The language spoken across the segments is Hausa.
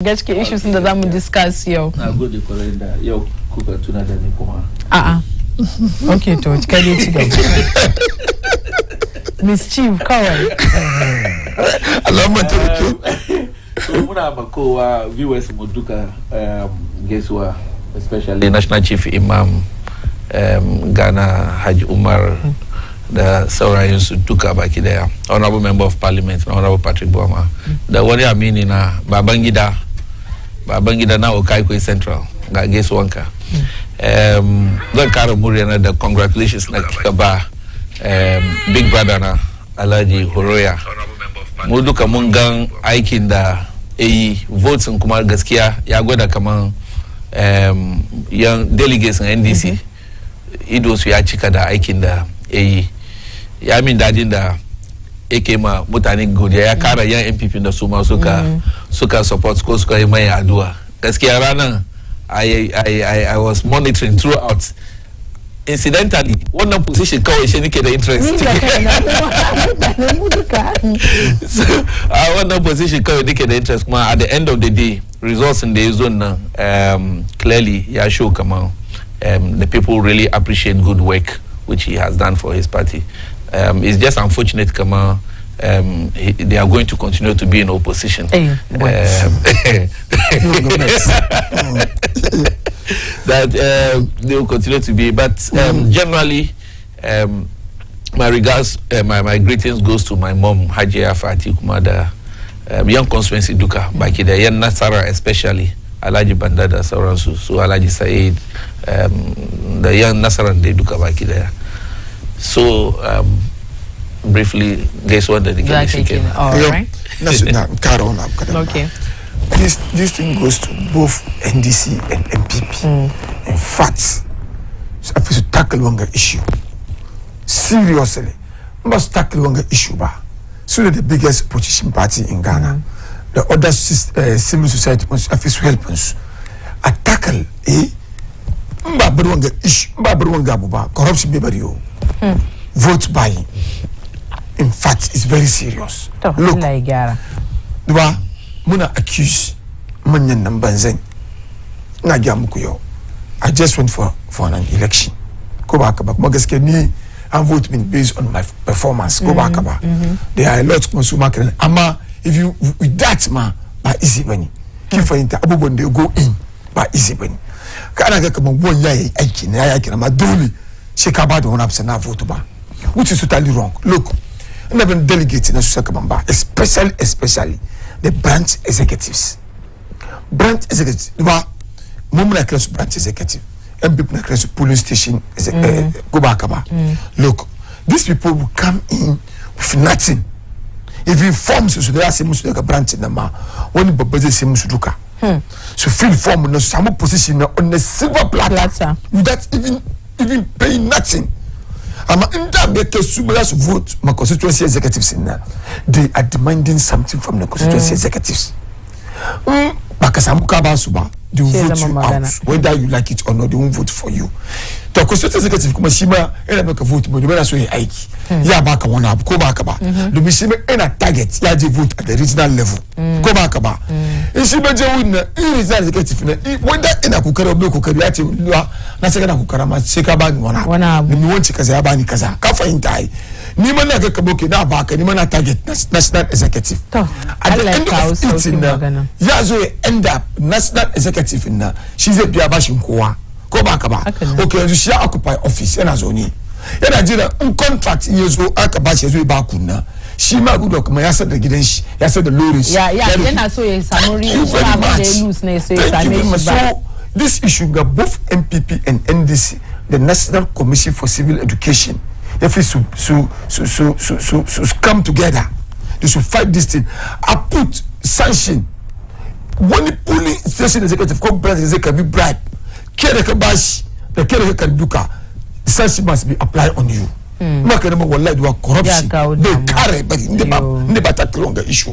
gaskiya issues da zamu discuss yau na gode kwarai da yau kuka tuna da ni kuma okay to kai dai ci gaba Miss Chief kawai Allahumma tarike so muna makowa viewers mu duka gaisuwa especially National Chief Imam Ghana Haji Umar da saurayin su duka baki daya, Honorable Member of Parliament Honorable Patrick Boma da wani amini na Babangida na Okaikwe Central ga gaisuwanka. Zan kara murya da congratulations na kika ba big brother na Alhaji Horoya. Mu duka mun gan aikin da votes kuma gaskiya ya gwada kaman yan delegates na NDC ido su ya cika da aikin da ya min dadin da yake ma mutane godiya ya kara yan MPP da su ma suka support ko suka yi mai addu'a. Gaskiya ranan I was monitoring throughout. Incidentally, one position kawai shi nake da interest. One position kawai nake da interest kuma at the end of the day results in the zone clearly ya show come the people really appreciate good work which he has done for his party. It's just unfortunate come they are going to continue to be in opposition. That they will continue to be, but generally my regards, my greetings goes to my mom Hajia Fati Kumada, young constituency Duka Bakida, young Nasara especially Alaji Bandada Sauransu, so Alaji Said, the young Nasaran de Duka Bakida. So briefly, guess what the dedication? All right. Okay. This thing goes to both NDC and MPP. In fact, so I have to tackle one issue seriously. Must tackle one issue so the biggest opposition party in Ghana, the other civil society must have to help us. I tackle corruption vote buying. In fact, it's very serious. Look, Muna accuse manyan nan banzan na ga muku yau. I just went for an election. Ko ba haka ba kuma gaskiya ni I'm voting based on my performance. Ko ba haka ba. There are a lot kuma su maka amma if you with that ba easy bane. Ki fahimta abubuwan da go in ba easy bane. Kana ga kaman won yayi aiki na yayi kira ma dole sai ka ba da wani abu na vote ba. Which is totally wrong. Look, never delegate na su saka ba especially the branch executives. Branch executives, Mumna class branch executive, and people class police station go back about. Look, these people will come in with nothing. If you form so they are same like a branch in the ma, when you propose same suduka. So fill form no some position on the silver platter without even paying nothing. In that case, vote my constituency executives in there. They are demanding something from the constituency executives. They will vote you out, whether you like it or not. They won't vote for you. The constituency executive kuma shima ena make vote mo na so aiki. Ya baka wani abu ko baka ba. Domin shima ena target ya je vote at the regional level. Ko baka ba. In shima je win na regional executive na wanda ina kokari obe kokari ya ce na saka na kokara ma sai ka bani wani abu. Ni wanci kaza ya bani kaza. Ka fahimta ai. Ni man na ga kaboke na baka ni man na target national executive. At the end of it na ya zo end up national executive na shi zai biya bashin kowa. Ko baka ba. Okay, yanzu shi ya occupy office yana zo ne. Yana jira in contract in yazo aka bashi yazo ba kunna. Shi ma gudu kuma ya sadda gidan shi, ya sadda lorin shi. Yana so ya samu riba ba da lose ne so ya same shi ba. So this issue got both MPP and NDC, the National Commission for Civil Education. If it come together, they should fight this thing. I put sanction. When the polling station executive come president can be bribed. The sanction must be applied on you. Corruption. They carry, but never tackle on the issue.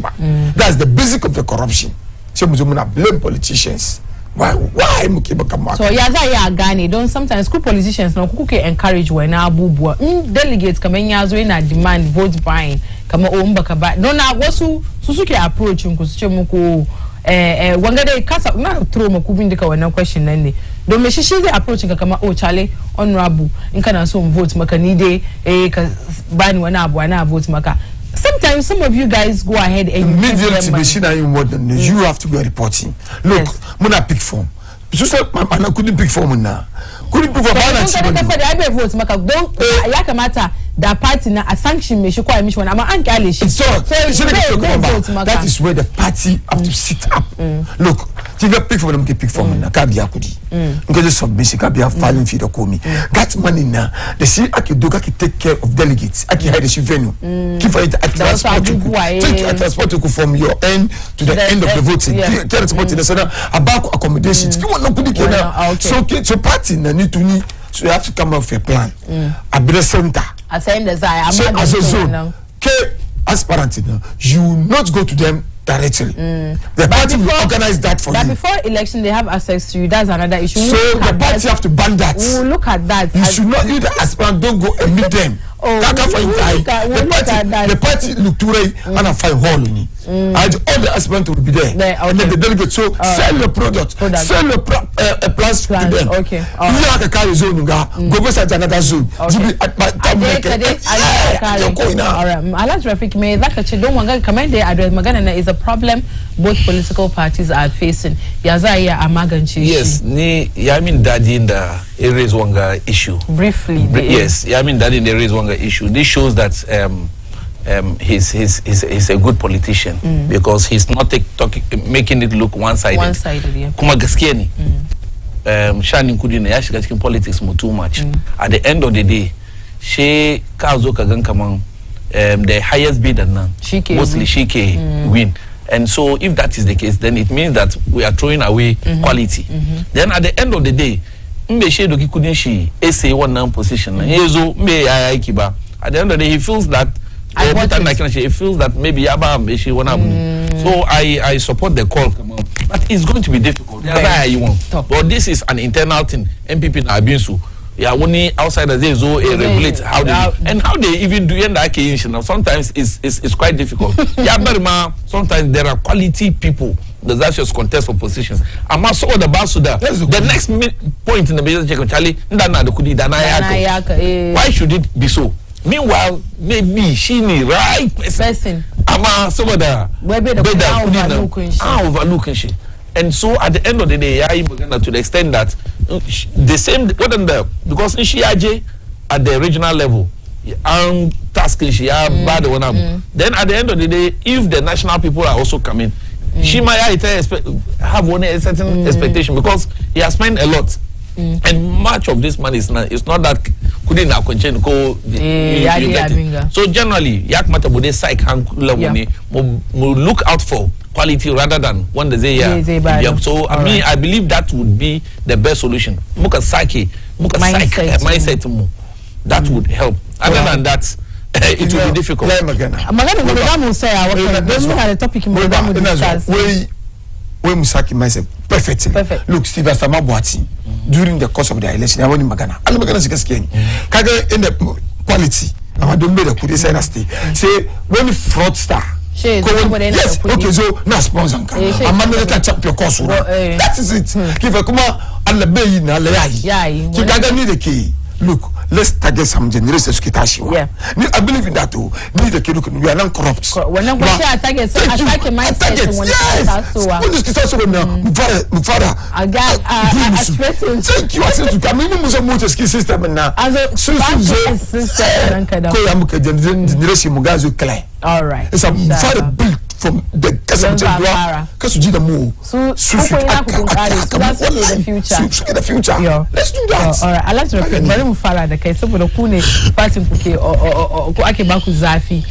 That's the basic of the corruption. So we blame politicians. Why so ya gani don't sometimes school politicians no kuke encourage when abubuwa delegates kama nyazo na demand vote buying kama ombaka ba no na wasu susuke approach ku suce muku wanga dai kasa na throw makubin duka wannan question nan ne don me shi zai approach ka kama oh chale honorable in kana so vote maka ni dai ka bani wani abu vote maka. Sometimes some of you guys go ahead and immediately you have to go reporting. Look, muna pick form. So I couldn't pick form now. Couldn't pick form. I vote maka don ya kamata da party na a sanction me shi kwa mission ama an kale shi. So that is where the party have to sit up. Look, you pick for them pick form na ka biya kudi. Because the submission ka biya filing fee da komi. That money na the see akidoka ki take care of delegates. Aki hide the venue. Give for it at transport. Take a transport from your end to the end of the voting. Get transport in the center about accommodations. You want no kudi kena. So party na need to need. So you have to come up with a plan. At the center. As a zone. As parents, you not go to them directly. The party will organize that for you. Before election, they have access to you. That's another issue. So the party have to ban that. We'll look at that. You should not, you the aspirant don't go and meet them. The party look to and I find hall in it. And all the aspirants will be there. And then the delegates so sell your product, sell your plans to them. Okay. You have a carry zone, go beside another zone. Alas Rafik, may that don't want to commend the address. Magana is a problem both political parties are facing. Yazaya Amaganchi. Yes, I mean that in the areas wanga issue. Briefly. Yes, I mean that in the areas wanga issue. This shows that he's a good politician because he's not making it look one-sided. One-sided, yeah. Kuma gaskiya ne. Shani kudi ne ya shiga cikin politics mu too much. At the end of the day, she ka zo ka gan kaman the highest bidder nan mostly she win. And so if that is the case, then it means that we are throwing away quality. Then at the end of the day, mbe she doki kudin she essay one position. Yezo mbe ya kiba. At the end of the day, he feels that he feels that maybe Yaba she wanna. So I support the call, but it's going to be difficult. But this is an internal thing. MPP na abinsu. Yeah, only outsiders they regulate how they and how they even do the sometimes it's quite difficult. Yeah, but sometimes there are quality people that just contest for positions. I'm also the Basuda. The next point in the business Charlie, why should it be so? Meanwhile, maybe she need right person. I'm some of the overlooking she. And so at the end of the day, to the extent that the same because she at the regional level, task she bad one. Then at the end of the day, if the national people are also coming, she might have one certain expectation because he has spent a lot. And much of this money is not that couldn't go. So generally, yak mata bude psych will look out for quality rather than one day so I believe that would be the best solution. Mindset that would help. Other than that, it will be difficult. We Musaki myself perfect. Look, Steve Asamabuati during the course of the election, I want Magana. I Magana Sikaskin. Kaga in the quality. I don't know the could say when fraudster. Yes, okay, so now sponsor. I'm going to champion course. That is it. Give a kuma and the BEIN na leyai. Kaga need the key. Look, let's target some generations kitashi. I believe in that too. Need the key. Look, we are not corrupt. When I'm going to attack mindset. Yes. When this kitashi now, Mufara. Thank you. I said to come in the system now. Generation Mugazu Clay. All right. It's a Mufara built from the Kasuji the move. So that's the future. Let's do that. All right. I like to repeat. Very Mufara the case. So for the Kune party or Akebaku Zafi.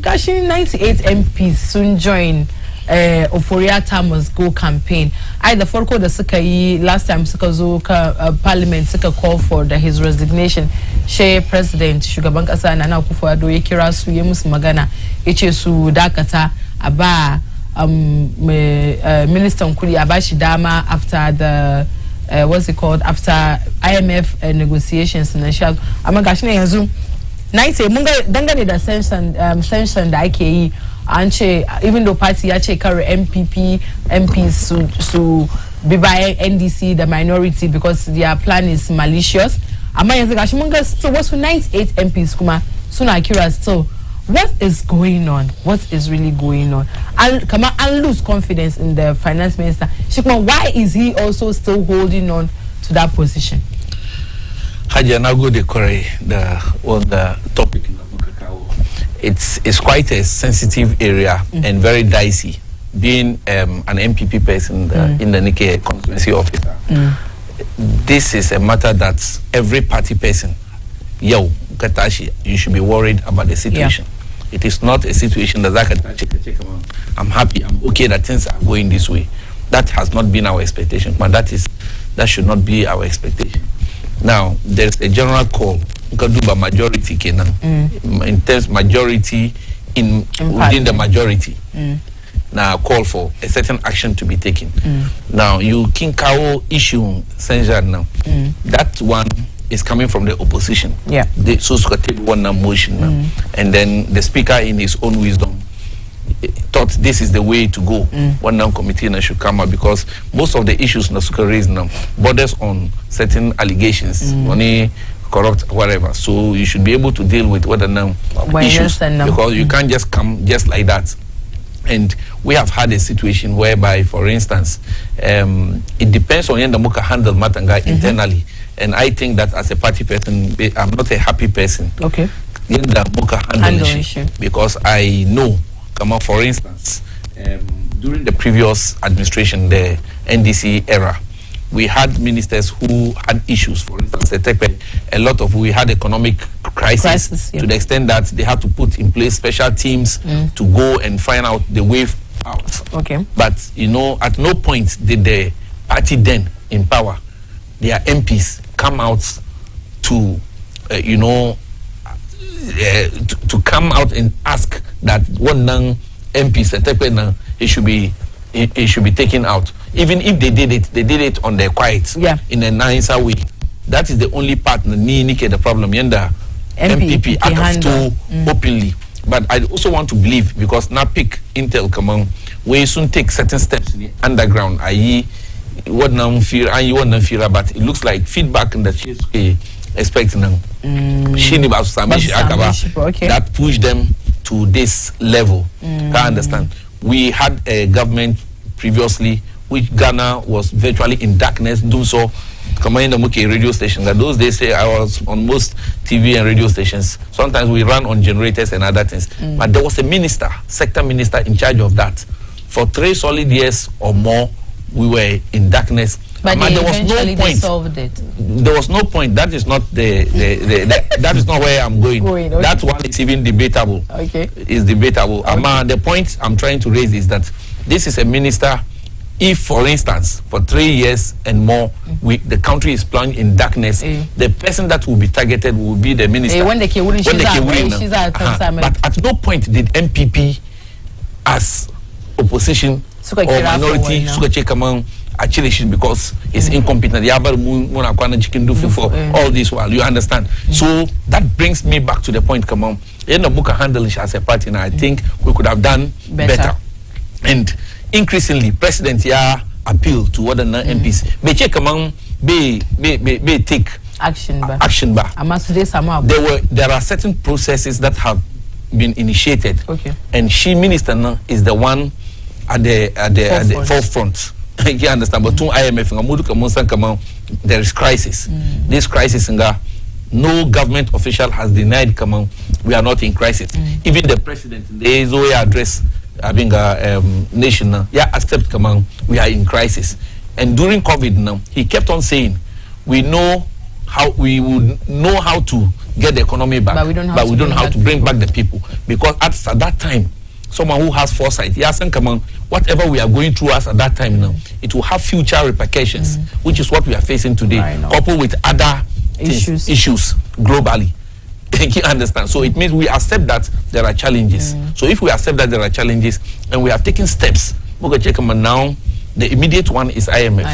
Gosh, 98 MPs soon join Euphoria Tamas Go campaign. The Forko the Sakai last time Sakazo Parliament Saka call for his resignation. She President Sugarbank Asa Nana Kufuado Yekira Suyemus Magana Echesu Dakata Aba Minister Nkuli Abashi Dama after the what's it called after IMF negotiations and Amagashne Yazoo 90 munga dangane da sanction da ake yi anche even though party actually carry MPs to be by NDC the minority because their plan is malicious. So what's for 98 MPs kuma soon Akira so what is going on? What is really going on? And come on, and lose confidence in the finance minister. Shikma, why is he also still holding on to that position? Haja Nago de Kore, the topic in the Mukakao. It's quite a sensitive area and very dicey. Being an MPP person in the Nike constituency officer, this is a matter that every party person, you should be worried about the situation. It is not a situation that I'm happy, I'm okay that things are going this way. That has not been our expectation, but that should not be our expectation. Now there's a general call by majority in terms majority within the majority. Now call for a certain action to be taken. Now you Kinkao issue Senja now. That one is coming from the opposition. Yeah. They so table one motion now. And then the speaker in his own wisdom thought this is the way to go. One now committee should come up because most of the issues Nasuka raised now borders on certain allegations, money, corrupt, whatever. So you should be able to deal with whether now issues because you can't just come just like that. And we have had a situation whereby, for instance, it depends on the Muka handle Matanga internally. And I think that as a party person, I'm not a happy person. Okay. In the Muka handle issue. Because I know, come on, for instance, during the previous administration, the NDC era, we had ministers who had issues. For instance, we had economic crisis to the extent that they had to put in place special teams to go and find out the way out. Okay. But at no point did the party then in power, their MPs come out to to come out and ask that one MPs it should be taken out. Even if they did it on their quiet, in a nicer way. That is the only part the problem. Yenda MPP act openly. But I also want to believe because now pick Intel come on, we soon take certain steps in the underground. I.e., what now fear and you want fear, but it looks like feedback that she's expecting them. That pushed them to this level. Can't understand. We had a government previously which Ghana was virtually in darkness, do so command the Muke radio station. That those days I was on most TV and radio stations. Sometimes we ran on generators and other things. But there was a minister, sector minister in charge of that. For 3 solid years or more, we were in darkness. But there was no point. Solved it. There was no point. That is not that is not where I'm going. Okay. That one is even debatable. Okay. It's debatable. Okay. The point I'm trying to raise is that this is a minister. If, for instance, for 3 years and more, the country is plunged in darkness, the person that will be targeted will be the minister. But at no point did MPP, as opposition or minority, actually because it's incompetent. For all this while, you understand. So that brings me back to the point. Come on, in the book handle as a party, and I think we could have done better. And increasingly, President appeal to other MPs. Be check among be take action. There are certain processes that have been initiated. Okay. And minister is the one at the forefront. You understand? But to IMF, there is crisis. This crisis, no government official has denied. We are not in crisis. Even the president, the Zoe address. Having a nation accept we are in crisis. And during COVID now, he kept on saying we would know how to get the economy back, but we don't know how to bring back the people. Because at that time, someone who has foresight, he hasn't whatever we are going through at that time now, it will have future repercussions, which is what we are facing today, coupled with other issues globally. You understand? So it means we accept that there are challenges. So if we accept that there are challenges and we have taken steps, now the immediate one is IMF.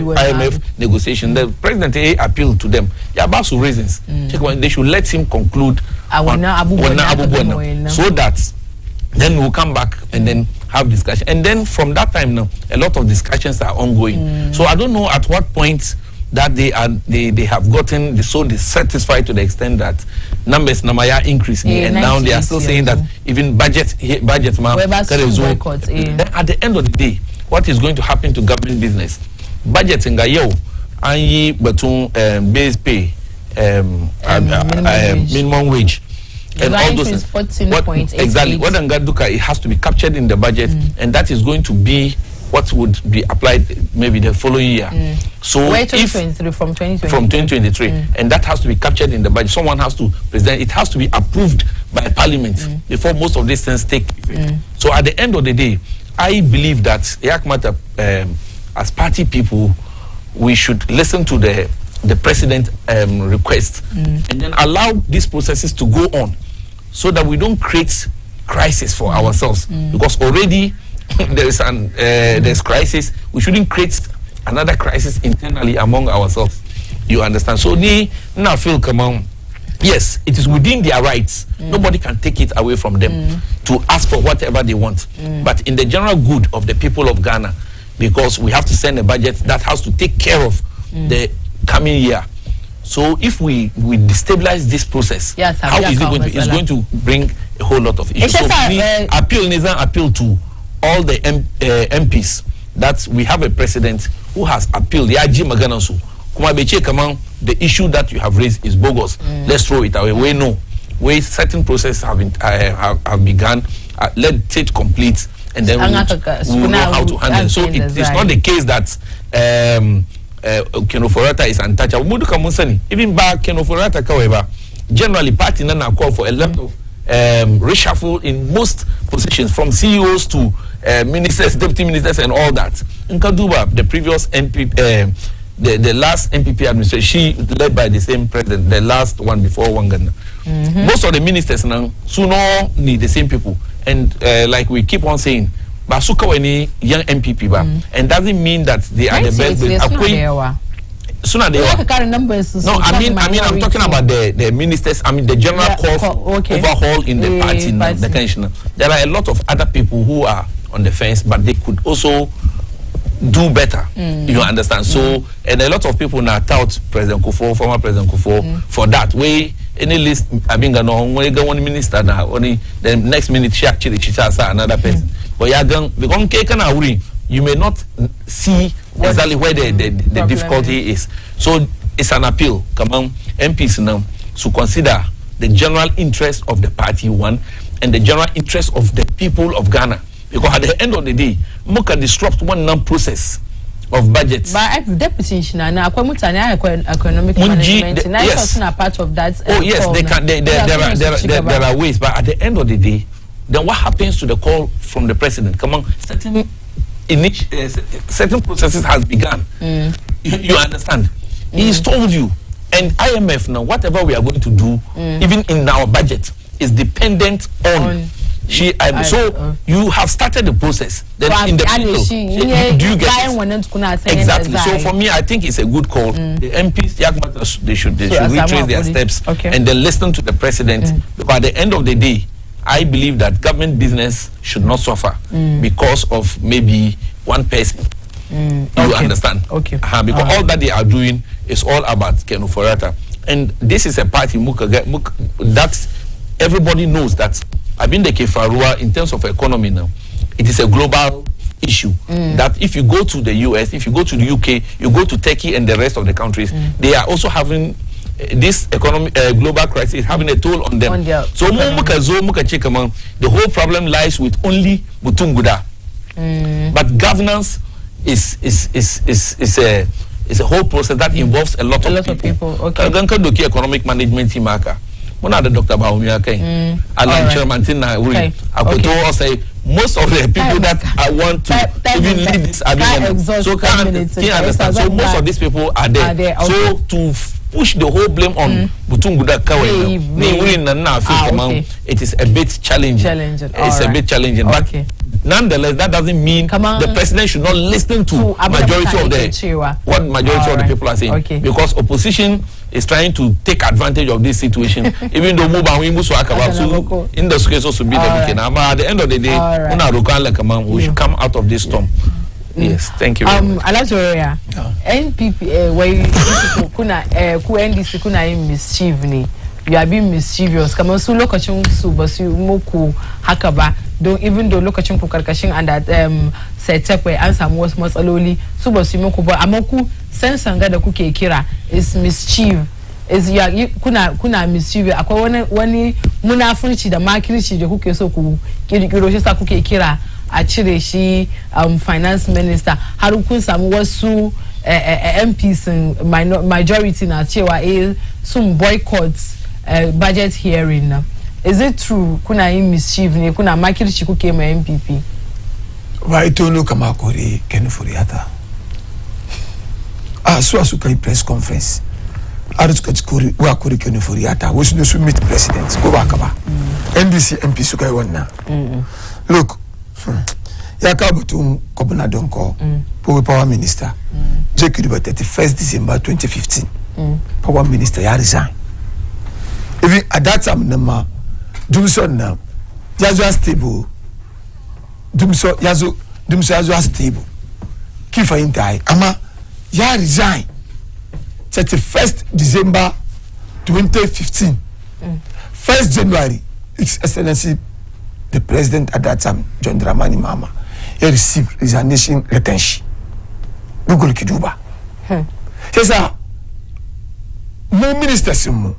IMF negotiation. The president appealed to them. There are reasons. They should let him conclude so that then we'll come back and then have discussion. And then from that time now, a lot of discussions are ongoing. So I don't know at what point that they have gotten so dissatisfied to the extent that numbers namaya increasing, and now they are still saying that even budget man then at the end of the day, what is going to happen to government business? Budget in Gayo and between base pay, minimum wage. And all those exactly what Ngaduka, it has to be captured in the budget, and that is going to be what would be applied maybe the following year. So if from 2023, and that has to be captured in the budget. Someone has to present. It has to be approved by Parliament before most of these things take effect. So at the end of the day, I believe that Yakmata, as party people, we should listen to the president request and then allow these processes to go on, so that we don't create crisis for ourselves, because already there's crisis. We shouldn't create another crisis internally among ourselves. You understand? So now feel come on. Yes, it is within their rights. Nobody can take it away from them to ask for whatever they want. But in the general good of the people of Ghana, because we have to send a budget that has to take care of the coming year. So if we destabilize this process, how is it going to? It's going to bring a whole lot of issues. So appeal to all the MPs that we have a president who has appealed. The issue that you have raised is bogus. Let's throw it away. We know certain processes have begun. Let it complete, and then we will know how to handle it. So it's not the case that Kenoforata is untouchable. Even back Kenoforata, however, generally party nana call for a lot of reshuffle in most positions, from CEOs to ministers, deputy ministers, and all that. In Kaduba, the previous MP, the last MPP administration, she led by the same president, the last one before Wangana. Most of the ministers now sooner need the same people, and like we keep on saying, Basuka any young MPP and doesn't mean that they are the best. Sooner they are. No, I mean I'm talking about the ministers. I mean the general call for overhaul in the party now. There are a lot of other people who are on the fence, but they could also do better. You understand? So, and a lot of people now tout President Kufuor, former President Kufuor, for that way. Any list, I mean, when you go one minister now, only the next minute she has another person. But you may not see exactly where the difficulty is. So it's an appeal. Come on, MPs now to consider the general interest of the party one and the general interest of the people of Ghana. Because at the end of the day, we can disrupt one process of budgets. But deputy economic management, yes, are part of that. Oh yes, they can. There are ways, but at the end of the day, then what happens to the call from the president? Come on, certain processes has begun. You understand? He's told you, and IMF now, whatever we are going to do, even in our budget, is dependent on. So you have started the process. Then in the middle, do you get it? Exactly. So for me, I think it's a good call. The MPs, they should retrace their steps and then listen to the president. Because at the end of the day, I believe that government business should not suffer because of maybe one person. You understand? Because all that they are doing is all about Kenoforata. And this is a party that everybody knows that I've been the Kefarua in terms of economy now. It is a global issue that if you go to the US, if you go to the UK, you go to Turkey and the rest of the countries, they are also having this economic global crisis having a toll on them. So the whole problem lies with only Butunguda. But governance is a whole process that involves a lot of people. Economic management team. One other Dr. Baumia, Alan Chairman, I could say most of the people that I want to even lead this argument. So understand. So most of these people are there. So to push the whole blame on Butunguda Kawe, it is a bit challenging. It's a bit challenging. But nonetheless, that doesn't mean the president should not listen to majority of what majority of the people are saying. Okay. Because opposition is trying to take advantage of this situation, even though in the case also be the but at the end of the day, we should come out of this storm. Yes, thank you. Alajoria, NPP, where kuna ku NDC kuna mischief ni. You are being mischievous. Come on, so look at you, so but you moku hakaba. Don't even though look at you kukarkashing and that set up where answer was most aloli. So but you moku but amoku sense and gada kuke kira is mischief. Is you kuna mischievous. Akwa wani muna funichi da makirichi de kuke so ku kirishisa kuke kira. Actually, she finance minister harukun samu wasu MPs in majority na chewa some boycotts budget hearing. Is it true kuna mischief ni kuna makiri chikuke ma MPP? Why don't look kama kore kenufuriata? So asuka press conference. Arutuka chikuri wa kore kenufuriata. We should meet president. Go back ba. NDC MP suka iwana. Look. Yakabutum Kobuna Donko, Power Minister, Jekiriba 31st December 2015. Power Minister ya resign. Even at that time, Nama, Dumson now, Yazua stable. Dumso Yazua stable. Kifa intai, Ama, ya resign. 31st December 2015. 1st January, His Excellency the president at that time, John Dramani Mahama, he received resignation letter. Google Kiduba. He said, "No minister simu,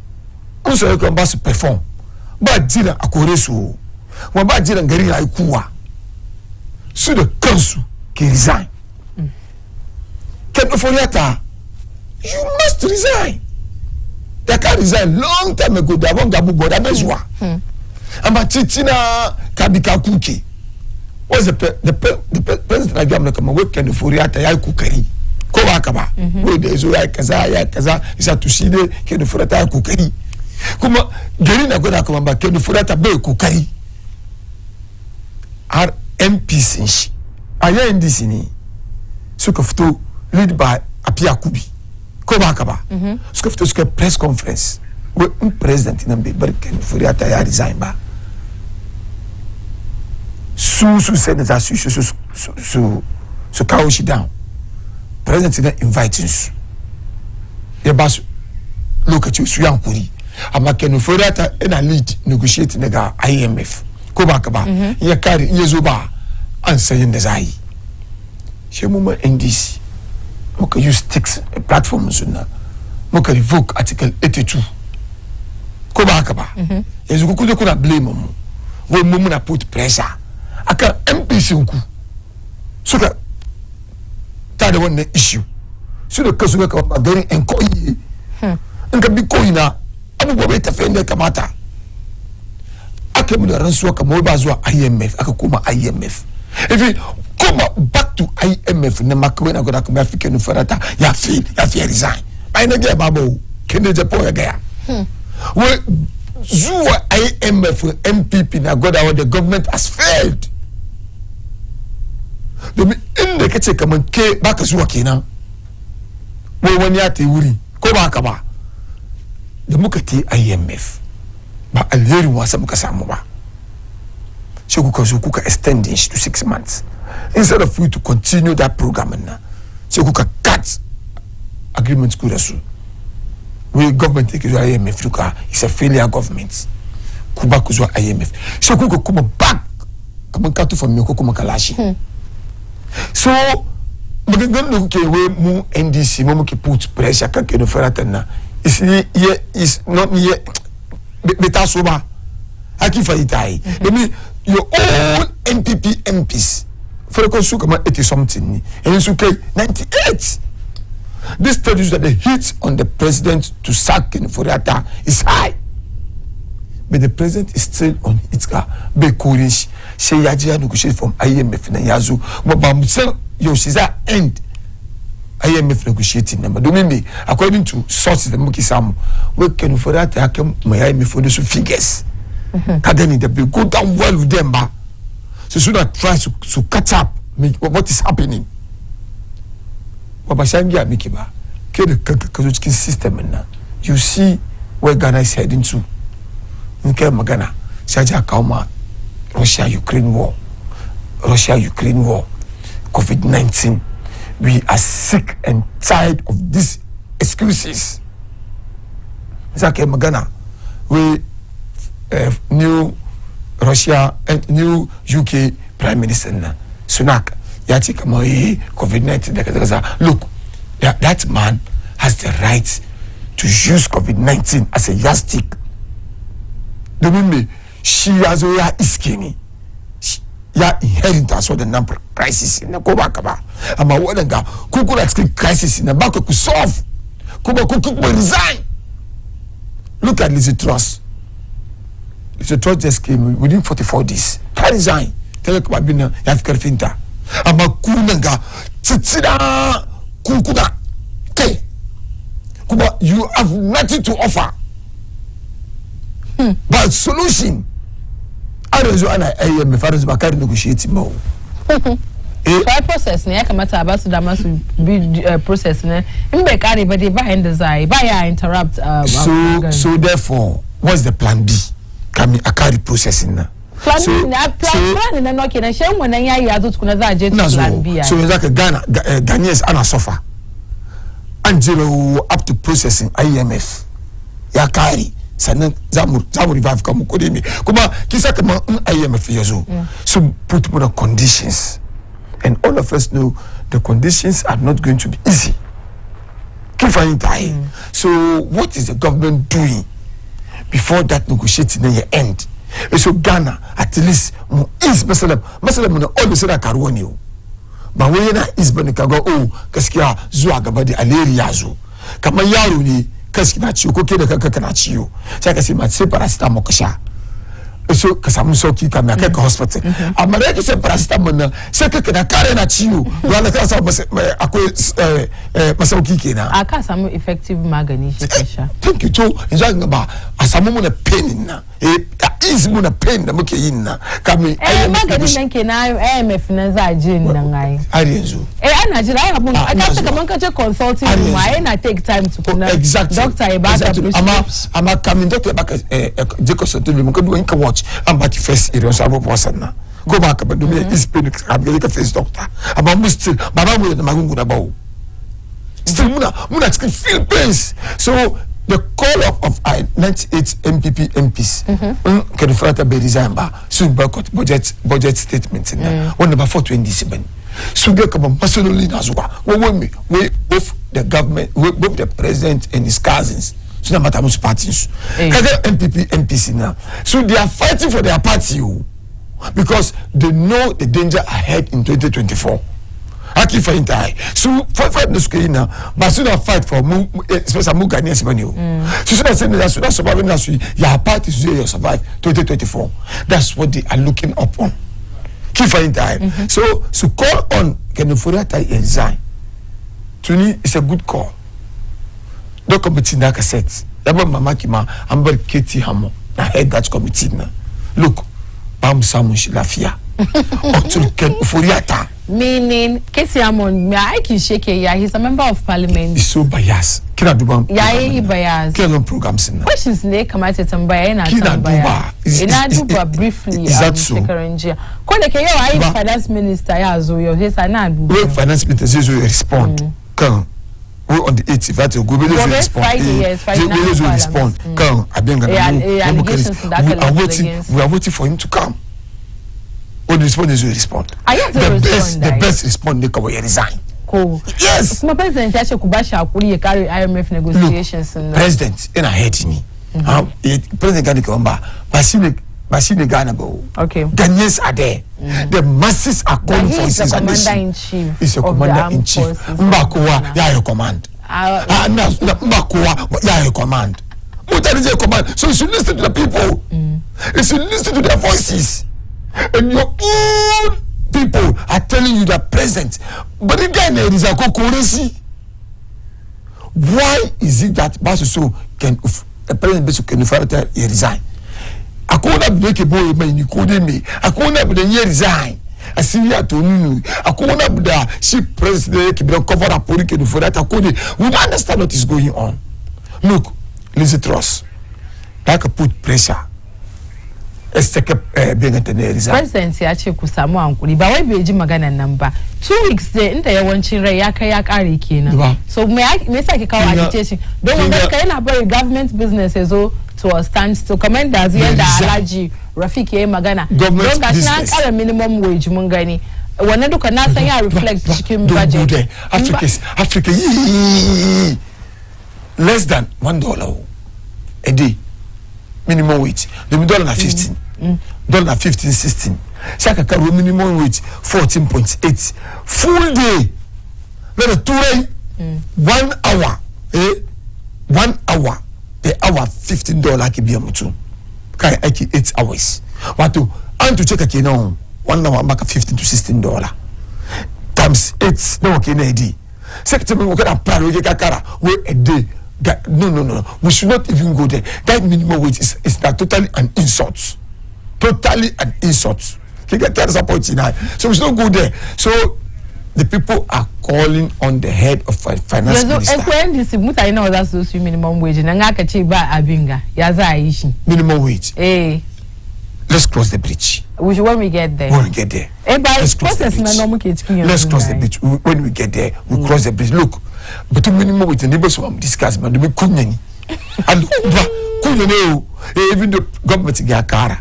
unso yako mbasu perform. Ba jira akoresu, waba jira ngari la ikuwa. So the council can resign. Can oforiata, you must resign. They can resign long time ago. They won't gabu boda bezwa. Amba titina kabika kuki. What's the president of Jamaica kama weekend furiata ya kukari. Ko wakaba. We dezo ya kaza isa tuside kendo furiata ya kukari. Kuma geri na kwenda kama kendo furiata be kukari. MPs nshi. Aya NDC ni. Suka futo lead by Apia Kubi. Ko wakaba. Suka futo suka press conference. We president inambe barken furiata ya resign ba su senator su kawo shi down president ina inviting su ya ba su lokaci su yankuri amma ken furiata ina lead negotiate daga IMF ko ba ka ba ya kare iya zo ba an sayin da zai she mu ma NDC muka use sticks platform sunna muka revoke article 82 ko ba haka ba yanzu ku kuje kuna blame mu wai mu muna put pressure aka MPC ku suka ta da wannan issue su da kasu ga garin en koyi in ka bi koyi na abubuwa bai tafi inda kamata aka mu da ransuwa kamar ba zuwa IMF aka koma IMF if you come back to IMF na makwe na goda kuma African farata ya fi resign bai na ga babo kende Japan ya ga we zuwa IMF MPP na goda where the government has failed domin inda kace kaman ke baka zuwa kenan wai wani ya tayi wuri ko ba haka ba da muka tayi IMF ba alherin wasa muka samu ba sai kuka zo kuka extend it to 6 months instead of you to continue that program na sai kuka cut agreements ku da su we government take to IMF luka it's a failure government kuba ku zo IMF sai kuka kuma back kaman ka tufa me ko kuma kalashi so maganganun da kuke we mu NDC mu muke put pressure kan ke no feratan na is not yet beta so ba aki faitai your own MPP MPs for the consumer come 80 something and in UK 98. This tells you that the hit on the president to sack Kenforiata is high, but the president is still on its car. Be coolish, say Yajia negotiate from IMF na Yazu, but yo Shiza end IMF negotiating number. Domini, according to sources the Mukisamu, we Kenforiata came my IMF for the figures. Kadeni they go down well with them ba. So Sunak tries to catch up what is happening. Babashangi Amikiba, Kazuchi system now. You see where Ghana is heading to. Okay, Magana, Saja Kauma, Russia-Ukraine war, COVID-19. We are sick and tired of these excuses. Zake Magana, we new Russia and new UK Prime Minister Sunak. Yati kama COVID-19. Look, that man has the right to use COVID-19 as a yardstick. She has a iskini. Ya inheritance of the number crisis in the Kobakaba. Ama wadanga kukula crisis in the back to solve. Kuba resign. Look at Lizzie Truss. Lizzie Truss just came within 44 days. Can resign. Tell you about being a Finta. Ama kunanga titsida kukuda. Okay. Kuba, you have nothing to offer. But solution. Arezo ana IMF arezo bakari negotiate mo. Why process ne yakamata abasu damasu be process ne imbe kari but they behind the side buy interrupt so therefore what's the plan B? Can a carry processing na? Plan na no ke na shem wona ya yazo tukuna za je plan B. So like Ghanaians ana suffer. And zero up to processing IMF. Ya carry sannan zamu revive kamu kodemi kuma kisa kama IMF yazo. So put more conditions, and all of us know the conditions are not going to be easy. Keep finding time. So what is the government doing before that negotiating end? So Ghana at least is masalam na always na karwani o. Ba wai na is bane kaga gaskiya zuwa gaba da aleri yazo. Kamar yaro ne kaski na ciwo ko ke da kanka kana ciwo sai ka sai ma sai paracetamol ka sha so ka samu sauki ka mai kai ka hospital amma da yake sai paracetamol nan sai ka kana kare na ciwo wala ka samu akwai masauki kenan a ka samu effective magani shi ka sha thank you to yanzu ga ba a samu mu na pain na is mu na pain da muke yin na kamin maganin nan kenan IMF nan za a je nan ai har yanzu ana jira ai abun aka saka man kace consulting mu ai na take time to kuna doctor ya baka ama kamin doctor baka je consulting mu ko do in ka watch am ba ki first area so abo person na go back ba do me is pain ka face doctor ama mu still baba mu na magungu na bawo still muna cikin feel pains. So the call up of 98 MPs can further be resigned by soon boycott budget statement in one number 427. So they come personally as well. We both the government, both the president and his cousins. So no matter which parties. MPs now. So they are fighting for their party because they know the danger ahead in 2024. Aki for entire. So fight the screen now, but soon fight for especially Ghanaians money. So soon say that soon survive now, your party will survive 2024. That's what they are looking upon. Keep for entire. So call on Kenufura Tai resign. To me, it's a good call. The committee na cassette. Yaba mama kima amber Katie Hamo. I head that committee na. Look, Bam Samu Shilafia. Until Kenufura Tai. Meaning, Casey Amon, I can shake it. He's a member of parliament. He's so biased. Kina duba. He biased. Kina programs in. Questions ne kama tetambaya na tambaya. Ina duba briefly. Is that so? Kone ke yo ai finance minister ya zo yo hesa na duba. We finance minister zo respond. Kan we on the 8th that go be respond. Friday respond. Kan abenga na. We are waiting for him to come. When the respondents will respond. The best respond they can resign. Cool. Yes. My president Tasha Kubasha Akuri carry IMF negotiations. Look, president in a head me. President Ghana Kamba, Basine Ghana go. Okay. Ghanaians are there. The masses are calling for his commander in chief. He's a commander in chief. Mbakowa, ya your command. Mbakowa, ya your command. What is your command? So you should listen to the people. You should listen to their voices. And your own people are telling you that present, but the guy there is a currency. Why is it that Basu can the president Basu can resign? akona break boy mai ni ko de me akona bu de resign asiya to nunu akona bu da she president ke be cover up for ke for that akode we understand what is going on. Look, Lizzie Truss, that could put pressure. Being at the resign. Presidency actually kusamu ankuli ba wai beji magana number 2 weeks there inda yawancin rai ya kare kenan. So me say ke kawo agitation don wanda kai na bari government business yazo to a standstill. Comment da zai da Alhaji Rafiki yayi magana don ga na kara minimum wage mun gani wannan duka na san ya reflect cikin budget. Africa less than $1 a day minimum wage. The $15. $15, 16. Shaka karo minimum wage 14.8 full day. Then a 1 hour. 1 hour per hour $15 ki biya mutu. Kai aiki 8 hours. Wato and to check again now 1 hour maka $15 to $16 times 8 no okay na day. Secretary we can apply we kakara we a day. No. We should not even go there. That minimum wage is not totally an insult. Totally an insult. So we should not go there. So the people are calling on the head of finance minister. Minimum wage. Let's cross the bridge. When we get there. When we get there. Let's cross the bridge. Let's cross the bridge. When we get there, we cross the bridge. Look, but the minimum wage, the neighbors will discuss, but we couldn't. And even the government get car.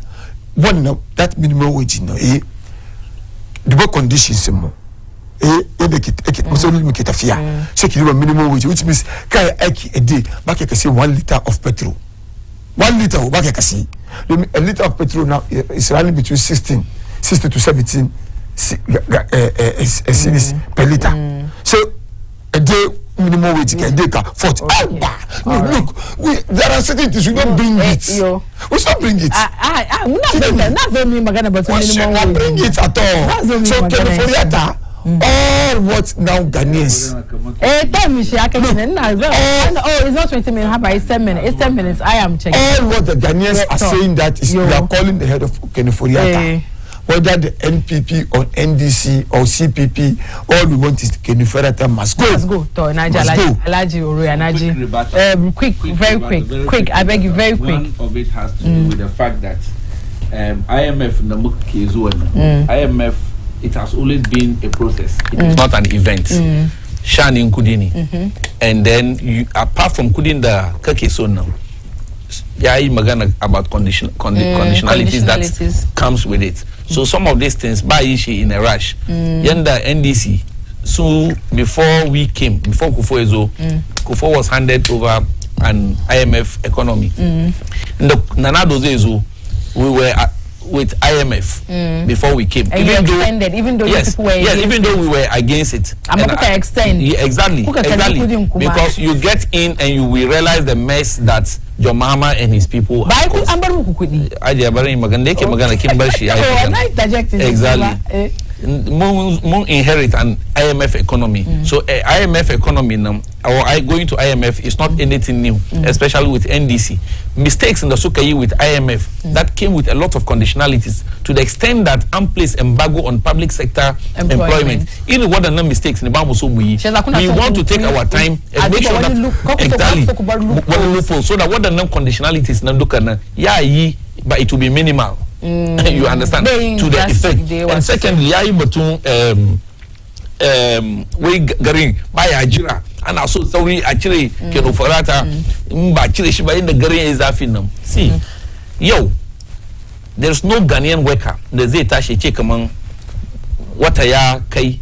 One that minimum wage, the work conditions, make it a fear. Second, minimum wage, which means a day, back I can say 1 liter of petrol. 1 liter, back I can see. A liter of petrol now is running between 16 to 17 cedis per liter. So a day minimum wage a day 40. Look, there are certain things we don't bring it. We should bring it. Not very magana but we should not bring it at all. So Keneforiata, all what now Ghanaians. It's not 20 minutes, it's 10 minutes. It's 10 minutes. I am checking. All what the Ghanaians are saying that is they are calling the head of Keneforiata. Whether the NPP or NDC or CPP, all we want is Keneforiata must go. Must go. Quick, very quick. I beg you, very quick. One of it has to do with the fact that IMF IMF, it has always been a process. It is not an event. Shining Kudini. And then you, apart from Kudin the Kakeso now, magana about conditionalities that comes with it. So some of these things by Ishi in a rush. Yanda NDC. So before we came, before Kufo Ezo, Kufo was handed over an IMF economy. Nanado Ezo, we were with IMF before we came. And even though people were even though we were against it. Extend. Yeah, exactly. Because you get in and you will realize the mess that your mama and his people are exactly. Mo inherit an IMF economy. So IMF economy now, or going to IMF is not anything new, especially with NDC. Mistakes in the Sukayi with IMF that came with a lot of conditionalities to the extent that unplaced embargo on public sector employment. Even what are the mistakes in the Bambo we want to take our time and make sure that exactly so that what are the conditionalities but it will be minimal. You understand to the effect. And secondly, we garing by Ajira and also sorry actually Keno Forata Mbachire Shiba in the garing is afinum. See, yo, there's no Ghanaian worker. The Zeta she check among Wataya Kai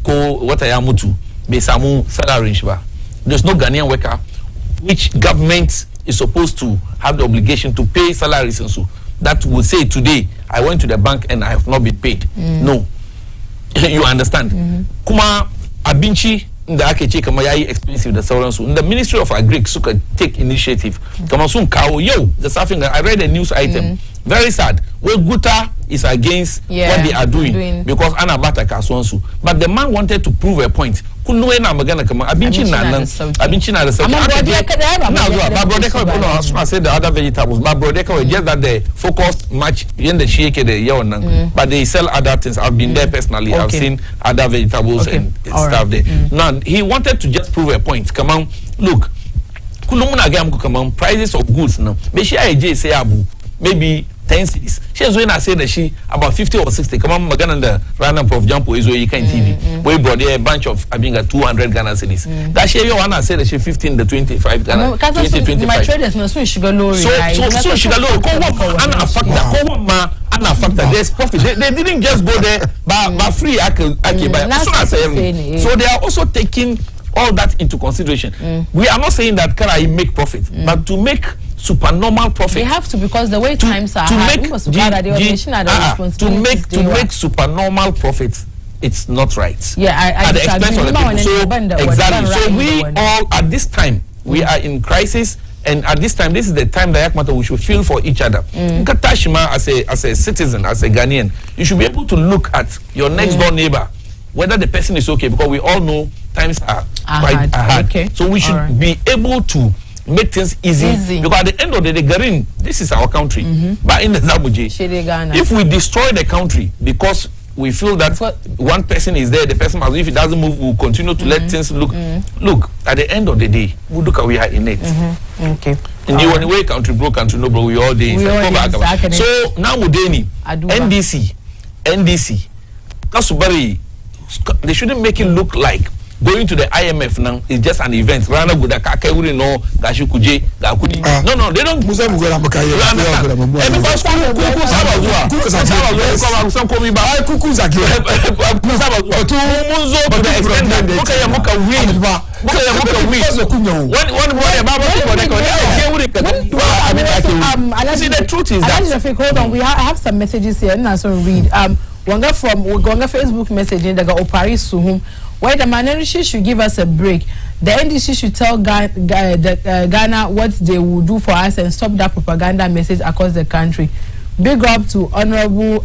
Ko Wataya Mutu Besamu salary Shiba. There's no Ghanaian worker which government is supposed to have the obligation to pay salaries and so. That will say today I went to the bank and I have not been paid. No. You understand? Kuma abinchi the akeche kama yai expensive the sauransu. The Ministry of Agric suka take initiative. Kama sun kawo yo the surfing I read a news item. Very sad. We guta is against what they are doing. Because Anna Bata Kaswansu. But the man wanted to prove a point. Kunuena magana kama abinchina the I said the other vegetables, but Brodeka was just that they focused much in the shake but they sell other things. I've been there personally. I've seen other vegetables and stuff there. Now he wanted to just prove a point. Come on, look. Kulumuna gam come on, prices of goods now. Maybe say abu maybe 10 cities. She is when I say that she about 50 or 60. Come on, Magana the random Prof Jampo is where you can TV. We brought there a bunch of 200 Ghana cities. That she you wanna say that she 15 the 25 Ghana 2025. My traders no so sugar low. So sugar low. Factor. There's profit. They didn't just go there by free. So they are also taking all that into consideration. We are not saying that Kara make profit, but to make supernormal profit. They have to, because the way times are hard, to make supernormal profits, it's not right. Yeah, at the expense of the people. So exactly. So we all at this time we are in crisis, and at this time this is the time that we should feel for each other. Tashima as a citizen, as a Ghanaian, you should be able to look at your next door neighbor, whether the person is okay, because we all know times are quite hard. Okay. So we should be able to make things easy. Because at the end of the day, Garin, this is our country. But in the Zabuji, if we destroy the country because we feel that one person is there, the person must, if it doesn't move, we'll continue to let things look. Look, at the end of the day, we look at we are in it. Okay. In the one way, country broke, country no broke, we all day. So now Mudeni, NDC, Kasubari, they shouldn't make it look like going to the IMF now is just an event. Rana Guda Kakuri no Gashi Kuje Gakudi. No, they don't Musa Mugala Makaya. See, the truth is that. Hold on, I have some messages here. And so read. Wanga from Facebook message in the Opari Suhum. Why the minority should give us a break. The NDC should tell Ghana what they will do for us and stop that propaganda message across the country. Big up to Honorable